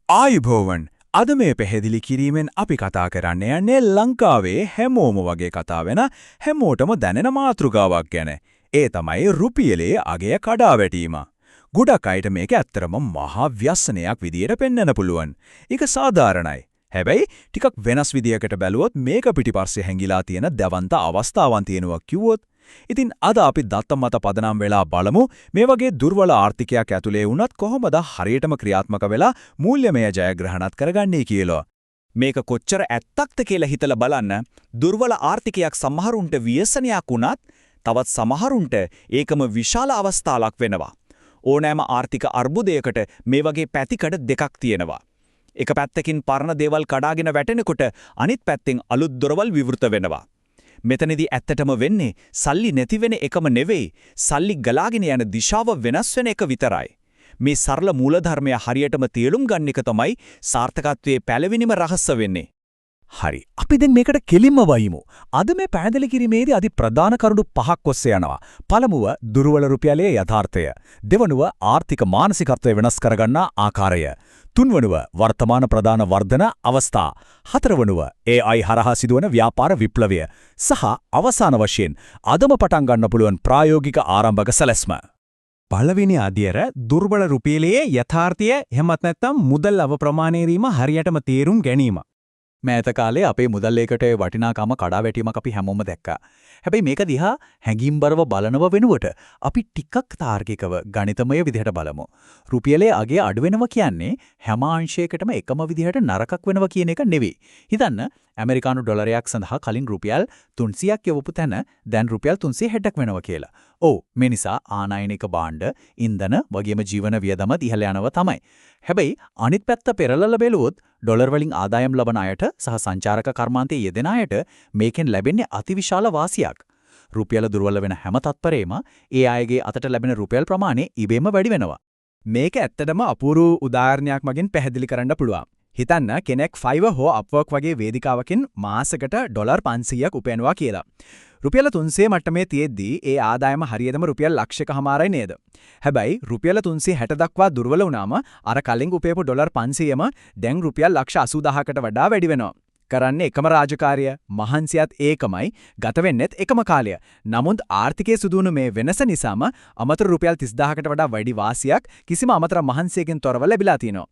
ආයුබෝවන් අද මේ පැහැදිලි කිරීමෙන් අපි කතා කරන්න යන්නේ ලංකාවේ හැමෝම වගේ කතා වෙන හැමෝටම දැනෙන මාතෘකාවක් ගැන. ඒ තමයි රුපියලේ අගය කඩා වැටීම. ගොඩක් අයට මේක ඇත්තරම මහා ව්‍යසනයක් විදියට පෙන්වන්න පුළුවන්. ඒක සාධාරණයි. හැබැයි ටිකක් වෙනස් විදියකට බැලුවොත් මේක පිටිපස්සේ හැංගිලා තියෙන දවන්ත අවස්ථාවන් තියෙනවා කිව්වොත් ඉතින් අද අපි දත්ත මත පදනම් වෙලා බලමු මේ වගේ දුර්වල ආර්ථිකයක් ඇතුලේ වුණත් කොහොමද හරියටම ක්‍රියාත්මක වෙලා මූල්‍යමය ජයග්‍රහණත් කරගන්නේ කියලා. මේක කොච්චර ඇත්තක්ද කියලා හිතලා බලන්න. දුර්වල ආර්ථිකයක් සමහරුන්ට ව්‍යසනයක් වුණත් තවත් සමහරුන්ට ඒකම විශාල අවස්ථාවක් වෙනවා. ඕනෑම ආර්ථික අර්බුදයකට මේ වගේ පැතිකඩ දෙකක් තියෙනවා. එක පැත්තකින් පරණ දේවල් කඩාගෙන වැටෙනකොට අනිත් පැත්තෙන් අලුත් දොරවල් විවෘත වෙනවා. මෙතනදී ඇත්තටම වෙන්නේ සල්ලි නැති වෙන එකම නෙවෙයි සල්ලි ගලාගෙන යන දිශාව වෙනස් වෙන එක විතරයි. මේ සරල මූලධර්මය හරියටම තේරුම් ගන්න එක තමයි සාර්ථකත්වයේ පළවෙනිම රහස වෙන්නේ. හරි. අපි දැන් මේකට කෙලින්ම වයිමු. අද මේ පැහැදිලි කිරීමේදී අදි ප්‍රධාන කරුණු පහක් ඔස්සේ යනවා. පළමුව දුර්වල රුපියලේ යථාර්ථය. දෙවනුව ආර්ථික මානසිකත්වය වෙනස් කරගන්නා ආකාරය. තුන්වනුව වර්තමාන ප්‍රධාන වර්ධන අවස්ථා. හතරවනුව AI හරහා සිදුවන ව්‍යාපාර විප්ලවය. සහ අවසාන වශයෙන් අදම පටන් ගන්න පුළුවන් ප්‍රායෝගික ආරම්භක සැලැස්ම. පළවෙනි අධ්‍යයන දුර්වල රුපියලයේ යථාර්ථය එහෙමත් නැත්නම් මුදල් අවප්‍රමාණීරීම හරියටම තේරුම් ගැනීම. මෑත කාලේ අපේ මුදල් ඒකට වටිනාකම කඩා වැටීමක් අපි හැමෝම දැක්කා. හැබැයි මේක දිහා හැඟීම්බරව බලනව වෙනුවට අපි ටිකක් තාර්කිකව ගණිතමය විදිහට බලමු. රුපියලේ අගය අඩු වෙනවා කියන්නේ හැම අංශයකටම එකම විදිහට නරකක් වෙනවා කියන එක නෙවෙයි. හිතන්න ඇමරිකානු ඩොලරයක් සඳහා කලින් රුපියල් 300ක් යවපු තැන දැන් රුපියල් 360ක් වෙනවා කියලා. ඔව් මේ නිසා ආනයනික භාණ්ඩ, ඉන්ධන වගේම ජීවන වියදම ඉහළ යනවා තමයි. හැබැයි අනිත් පැත්ත පෙරලලා බැලුවොත් ඩොලර් වලින් ආදායම් ලබන අයට සහ සංචාරක කර්මාන්තයේ යෙදෙන අයට මේකෙන් ලැබෙන්නේ අතිවිශාල වාසියක්. රුපියල දුර්වල වෙන හැම තත්පරේම ඒ අයගේ අතට ලැබෙන රුපියල් ප්‍රමාණය ඉබේම වැඩි වෙනවා. මේක ඇත්තටම අපූර්ව උදාහරණයක් මගින් පැහැදිලි කරන්න පුළුවන්. හිතන්න කෙනෙක් Fiverr හෝ Upwork වගේ වේදිකාවකින් මාසෙකට ඩොලර් 500ක් උපයනවා කියලා. රුපියල 300 මට්ටමේ තියෙද්දී ඒ ආදායම හරියටම රුපියල් ලක්ෂයකමාරයි නේද? හැබැයි රුපියල 360 දක්වා දුර්වල වුණාම අර කලින් උපයපු ඩොලර් 500ම දැන් රුපියල් ලක්ෂ 80000කට වඩා වැඩි වෙනවා. කරන්නේ එකම රාජකාරිය, මහන්සියත් ඒකමයි, ගත වෙන්නෙත් එකම කාලය. නමුත් ආර්ථිකයේ සිදුවුණු මේ වෙනස නිසාම අමතර රුපියල් 30000කට වඩා වැඩි වාසියක් කිසිම අමතර මහන්සියකින් තොරව ලැබිලා තිනවා.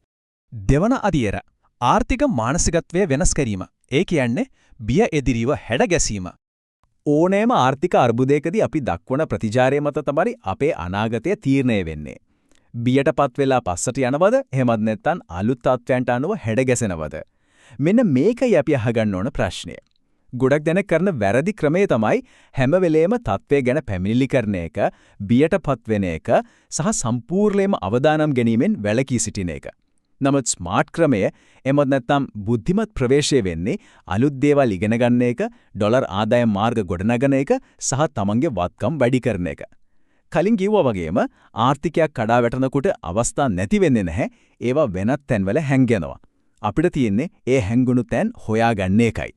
දෙවන අධ්‍යයන ආර්ථික මානසිකත්වය වෙනස් කිරීම. ඒ කියන්නේ බිය එදිරිව හැඩ ගැසීම. ඕනෑම ආර්ථික අර්බුදයකදී අපි දක්වන ප්‍රතිචාරය මත තමයි අපේ අනාගතය තීරණය වෙන්නේ. බියටපත් වෙලා පස්සට යනවද? එහෙමත් නැත්නම් අලුත් තත්ත්වයන්ට අනුව හැඩ ගැසෙනවද? මෙන්න මේකයි අපි අහගන්න ඕන ප්‍රශ්නය. ගොඩක් දෙනෙක් කරන වැරදි ක්‍රමය තමයි හැම වෙලේම තත්ත්වය ගැන පැමිණිලි කරන එක, බියටපත් වෙන එක සහ සම්පූර්ණයෙන්ම අවදානම් ගැනීමෙන් වැළකී සිටින එක. නමුත් ස්මාර්ට් ක්‍රමය එමත් නැත්නම් බුද්ධිමත් ප්‍රවේශය වෙන්නේ අලුත් දේවල් ඉගෙන ගන්න එක, ඩොලර් ආදායම් මාර්ග ගොඩනගන එක සහ තමන්ගේ වත්කම් වැඩි කරන එක. කලින් කිව්වා වගේම ආර්ථිකයක් කඩා වැටෙනකොට අවස්ථා නැති වෙන්නේ නැහැ. ඒවා වෙනත් තැන්වල හැංගෙනවා. අපිට තියෙන්නේ ඒ හැංගුණු තැන් හොයාගන්න එකයි.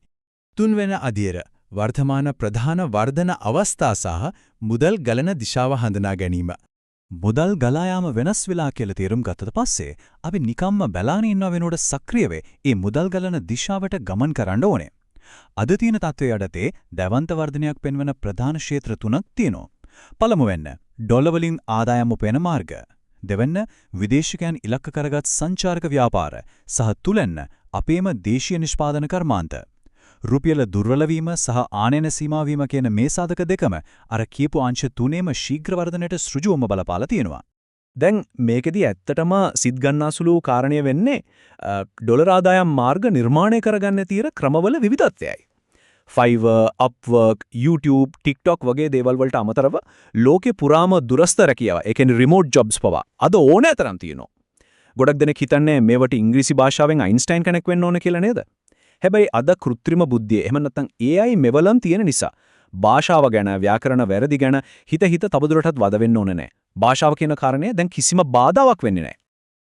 තුන්වෙනි අධ්‍යයන වර්තමාන ප්‍රධාන වර්ධන අවස්ථා සහ මුදල් ගලන දිශාව හඳුනා ගැනීම. මුදල් ගලා යාම වෙනස් වෙලා කියලා තේරුම් ගත්තට පස්සේ අපි නිකම්ම බලාගෙන ඉන්නව වෙනුවට සක්‍රියව ඒ මුදල් ගලන දිශාවට ගමන් කරන්න ඕනේ. අද තියෙන තත්ත්වයේ යටතේ දැවන්ත වර්ධනයක් පෙන්වන ප්‍රධාන ක්ෂේත්‍ර තුනක් තියෙනවා. පළමුවෙන්න ඩොලර් වලින් ආදායම් උපයන මාර්ග. දෙවැන්න විදේශිකයන් ඉලක්ක කරගත් සංචාරක ව්‍යාපාර සහ තුලෙන්න අපේම දේශීය නිෂ්පාදන කර්මාන්ත. රුපියල දුර්වල වීම සහ ආනයන සීමා වීම කියන මේ සාධක දෙකම අර කියපු අංශ තුනේම ශීඝ්‍ර වර්ධනයට සෘජුවම බලපාලා තියෙනවා. දැන් මේකෙදි ඇත්තටම සිත් ගන්නාසුළු කාරණය වෙන්නේ ඩොලර් ආදායම් මාර්ග නිර්මාණය කරගන්න තියෙන ක්‍රමවල විවිධත්වයයි. Fiverr, Upwork, YouTube, TikTok වගේ දේවල් වලට අමතරව ලෝකේ පුරාම දුරස්ත රැකියාව, ඒ කියන්නේ රිමෝට් ජොබ්ස් පවා අද ඕනෑ තරම් තියෙනවා. ගොඩක් දෙනෙක් හිතන්නේ මේවට ඉංග්‍රීසි භාෂාවෙන් අයින්ස්ටයින් කෙනෙක් වෙන්න ඕන කියලා නේද? හැබැයි අද කෘත්‍රිම බුද්ධිය එහෙම නැත්නම් AI මෙවලම් තියෙන නිසා භාෂාව ගැන, ව්‍යාකරණ වැරදි ගැන හිත තවදුරටත් වද වෙන්න ඕනේ නැහැ. භාෂාව කියන කාරණය දැන් කිසිම බාධාවක් වෙන්නේ නැහැ.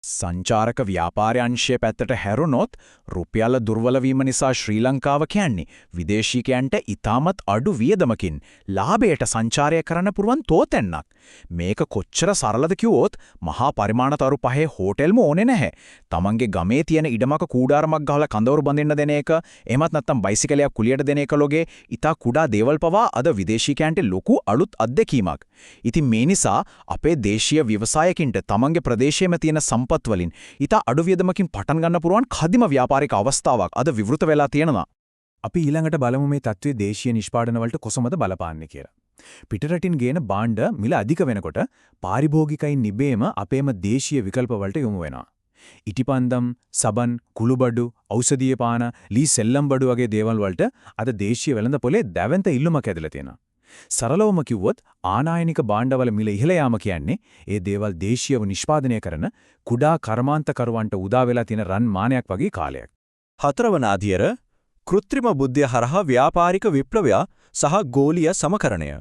සංචාරක ව්‍යාපාර අංශය පැත්තට හැරුණොත් රුපියල දුර්වල වීම නිසා ශ්‍රී ලංකාව කියන්නේ විදේශිකයන්ට ඉතාමත් අඩු වියදමකින් ලාභයට සංචාරය කරන්න පුරුවන් තෝතැන්නක්. මේක කොච්චර සරලද කිව්වොත් මහා පරිමාණතරු පහේ හෝටල්ම ඕනේ නැහැ. තමන්ගේ ගමේ තියෙන ඉඩමක කූඩාරමක් ගහලා කඳවුරු බඳින්න දෙන එක, එහෙමත් නැත්නම් බයිසිකලයක් කුලියට දෙන එක ලෝගේ ඉතා කුඩා දේවල් පවා අද විදේශිකයන්ට ලොකු අලුත් අත්දැකීමක්. ඉතින් මේ නිසා අපේ දේශීය ව්‍යවසායකින්ට තමන්ගේ ප්‍රදේශයේම තියෙන සම්පත් වලින් ඉතා අඩු වියදමකින් පටන් ගන්න පුරුවන් කදිම ව්‍යාපාරික අවස්ථාවක් අද විවෘත වෙලා තියෙනවා. අපි ඊළඟට බලමු මේ තත්ත්වයේ දේශීය නිෂ්පාදන වලට කොසමද බලපාන්නේ කියලා. පිටරටින් ගේන භාණ්ඩ මිල අධික වෙනකොට පාරිභෝගිකයින් නිබේම අපේම දේශීය විකල්ප වලට යොමු වෙනවා. ඉටිපන්දම්, සබන්, කුළුබඩු, ඖෂධීය පාන, ලී සෙල්ලම් බඩු වගේ දේවල් වලට අද දේශීය වෙළඳපොලේ දැවැන්ත ඉල්ලුමක් ඇදලා තියෙනවා. සරලවම කිව්වොත් ආනායනික භාණ්ඩවල මිල ඉහළ යාම කියන්නේ ඒ දේවල් දේශීයව නිෂ්පාදනය කරන කුඩා කර්මාන්තකරුවන්ට උදා වෙලා තියෙන රන් මානයක් වගේ කාලයක්. හතරවන අධියර කෘත්‍රිම බුද්ධිය හරහා ව්‍යාපාරික විප්ලවය සහ ගෝලීය සමකරණය.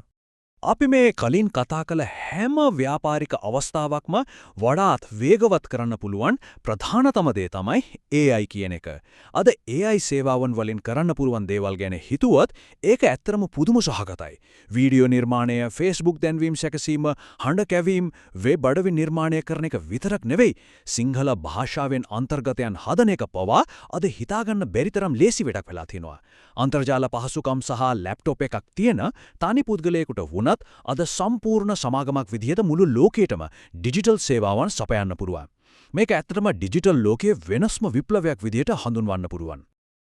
අපි මේ කලින් කතා කළ හැම ව්‍යාපාරික අවස්ථාවක්ම වඩාත් වේගවත් කරන්න පුළුවන් ප්‍රධානතම දේ තමයි AI කියන එක. අද AI සේවාවන් වලින් කරන්න පුළුවන් දේවල් ගැන හිතුවොත් ඒක ඇත්තටම පුදුම සහගතයි. වීඩියෝ නිර්මාණය, Facebook දැන්වීම් සැකසීම, හඬ කැවීම, වෙබ් අඩවි නිර්මාණය කරන එක විතරක් නෙවෙයි, සිංහල භාෂාවෙන් අන්තර්ගතයන් හදන එක පවා අද හිතාගන්න බැරි තරම් ලේසි වැඩක් වෙලා තියෙනවා. අන්තර්ජාල පහසුකම් සහ ලැප්ටොප් එකක් තියෙන තනි පුද්ගලයෙකුට වුණත් අද සම්පූර්ණ සමාගමක් විදිහට මුළු ලෝකෙටම ඩිජිටල් සේවාවන් සපයන්න පුළුවන්. මේක ඇත්තටම ඩිජිටල් ලෝකයේ වෙනස්ම විප්ලවයක් විදිහට හඳුන්වන්න පුළුවන්.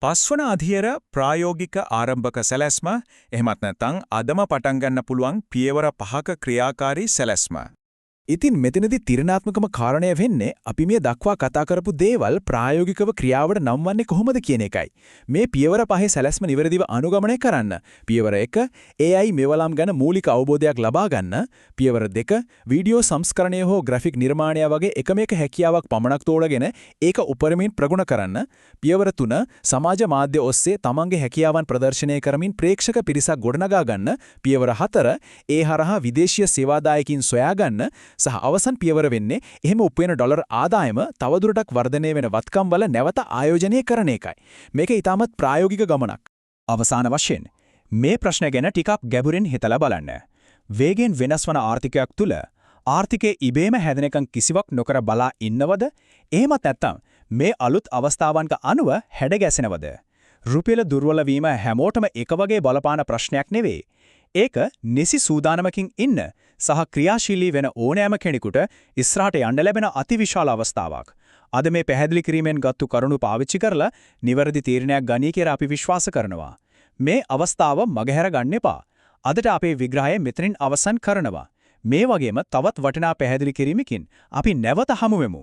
පස්වන අධියර ප්‍රායෝගික ආරම්භක සැලැස්ම, එහෙමත් නැත්නම් අදම පටන් ගන්න පුළුවන් පියවර 5ක ක්‍රියාකාරී සැලැස්ම. ඉතින් මෙතනදී තිරණාත්මකම කාරණය වෙන්නේ අපි මේ දක්වා කතා කරපු දේවල් ප්‍රායෝගිකව ක්‍රියාවට නම්වන්නේ කොහොමද කියන එකයි. මේ පියවර 5 සැලැස්ම නිවැරදිව අනුගමනය කරන්න. පියවර 1 AI මෙවලම් ගැන මූලික අවබෝධයක් ලබා ගන්න. පියවර 2 වීඩියෝ සංස්කරණය හෝ ග්‍රැෆික් නිර්මාණය වගේ එකමෙක හැකියාවක් පමණක් තෝරගෙන ඒක උපරිමයෙන් ප්‍රගුණ කරන්න. පියවර 3 සමාජ මාධ්‍ය ඔස්සේ තමන්ගේ හැකියාවන් ප්‍රදර්ශනය කරමින් ප්‍රේක්ෂක පිරිසක් ගොඩනගා ගන්න. පියවර 4 ඒ හරහා විදේශීය සේවාදායකින් සොයා ගන්න. සහ අවසන් පියවර වෙන්නේ එහෙම උපයන ඩොලර් ආදායම තවදුරටත් වර්ධනය වෙන වත්කම් වල නැවත ආයෝජනය කරන එකයි. මේක ඊටමත් ප්‍රායෝගික ගමනක්. අවසාන වශයෙන් මේ ප්‍රශ්න ගැන ටිකක් ගැඹුරින් හිතලා බලන්න. වේගෙන් වෙනස් වන ආර්ථිකයක් තුල ආර්ථිකයේ ඉබේම හැදෙන එකක් කිසිවක් නොකර බලා ඉන්නවද? එහෙමත් නැත්නම් මේ අලුත් අවස්ථාවන්ක අනුව හැඩ ගැසෙනවද? රුපියල දුර්වල වීම හැමෝටම එක වගේ බලපාන ප්‍රශ්නයක් නෙවෙයි. ඒක නිසි සූදානමකින් ඉන්න සහ ක්‍රියාශීලී වෙන ඕනෑම කෙනෙකුට ඉස්සරහට යන්න ලැබෙන අතිවිශාල අවස්ථාවක්. අද මේ පැහැදිලි කිරීමෙන් ගත්තු කරුණු පාවිච්චි කරලා නිවැරදි තීරණයක් ගනී කියලා අපි විශ්වාස කරනවා. මේ අවස්ථාව මගහැර ගන්න එපා. අදට අපේ විග්‍රහය මෙතනින් අවසන් කරනවා. මේ වගේම තවත් වටිනා පැහැදිලි කිරීමකින් අපි නැවත හමු වෙමු.